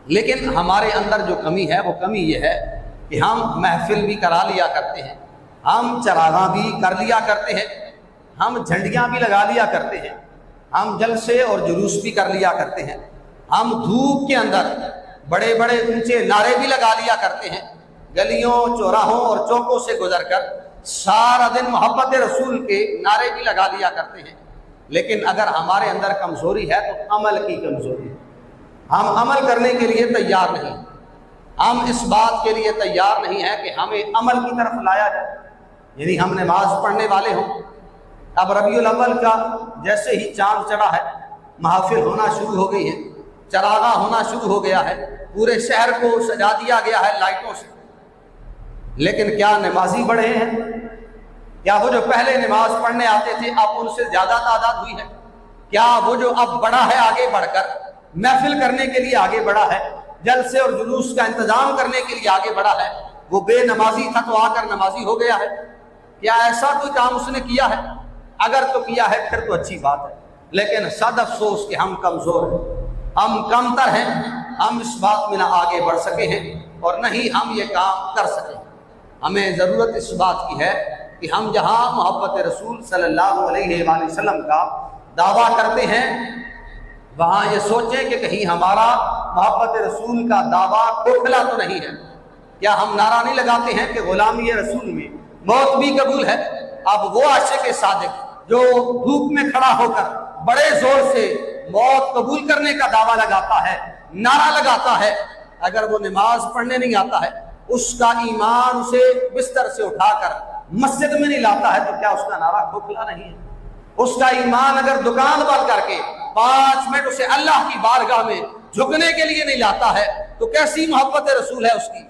لیکن ہمارے اندر جو کمی ہے وہ کمی یہ ہے کہ ہم محفل بھی کرا لیا کرتے ہیں، ہم چراغاں بھی کر لیا کرتے ہیں، ہم جھنڈیاں بھی لگا لیا کرتے ہیں، ہم جلسے اور جلوس بھی کر لیا کرتے ہیں، ہم دھوپ کے اندر بڑے بڑے اونچے نعرے بھی لگا لیا کرتے ہیں، گلیوں چوراہوں اور چوکوں سے گزر کر سارا دن محبت رسول کے نعرے بھی لگا لیا کرتے ہیں۔ لیکن اگر ہمارے اندر کمزوری ہے تو عمل کی کمزوری ہے، ہم عمل کرنے کے لیے تیار نہیں، ہم اس بات کے لیے تیار نہیں ہیں کہ ہمیں عمل کی طرف لایا جائے۔ یعنی ہم نماز پڑھنے والے ہوں، اب ربیع الاول کا جیسے ہی چاند چڑھا ہے، محافل ہونا شروع ہو گئی ہے، چراغاں ہونا شروع ہو گیا ہے، پورے شہر کو سجا دیا گیا ہے لائٹوں سے، لیکن کیا نمازی بڑھے ہیں؟ کیا وہ جو پہلے نماز پڑھنے آتے تھے اب ان سے زیادہ تعداد ہوئی ہے؟ کیا وہ جو اب بڑا ہے آگے بڑھ کر محفل کرنے کے لیے آگے بڑھا ہے، جلسے اور جلوس کا انتظام کرنے کے لیے آگے بڑھا ہے، وہ بے نمازی تھا تو آ کر نمازی ہو گیا ہے؟ کیا ایسا کوئی کام اس نے کیا ہے؟ اگر تو کیا ہے پھر تو اچھی بات ہے، لیکن صد افسوس کہ ہم کمزور ہیں، ہم کمتر ہیں، ہم اس بات میں نہ آگے بڑھ سکے ہیں اور نہ ہی ہم یہ کام کر سکے۔ ہمیں ضرورت اس بات کی ہے کہ ہم جہاں محبت رسول صلی اللہ علیہ وآلہ وسلم کا دعویٰ کرتے ہیں وہاں یہ سوچیں کہ کہیں ہمارا محبت رسول کا دعویٰ کھوکھلا تو نہیں ہے۔ کیا ہم نعرہ نہیں لگاتے ہیں کہ غلامی رسول میں موت بھی قبول ہے؟ اب وہ عاشق صادق جو دھوپ میں کھڑا ہو کر بڑے زور سے موت قبول کرنے کا دعویٰ لگاتا ہے، نعرہ لگاتا ہے، اگر وہ نماز پڑھنے نہیں آتا ہے، اس کا ایمان اسے بستر سے اٹھا کر مسجد میں نہیں لاتا ہے، تو کیا اس کا نعرہ کھوکھلا نہیں ہے؟ اس کا ایمان اگر دکان بند کر کے 5 منٹ اسے اللہ کی بارگاہ میں جھکنے کے لیے نہیں لاتا ہے تو کیسی محبت رسول ہے اس کی؟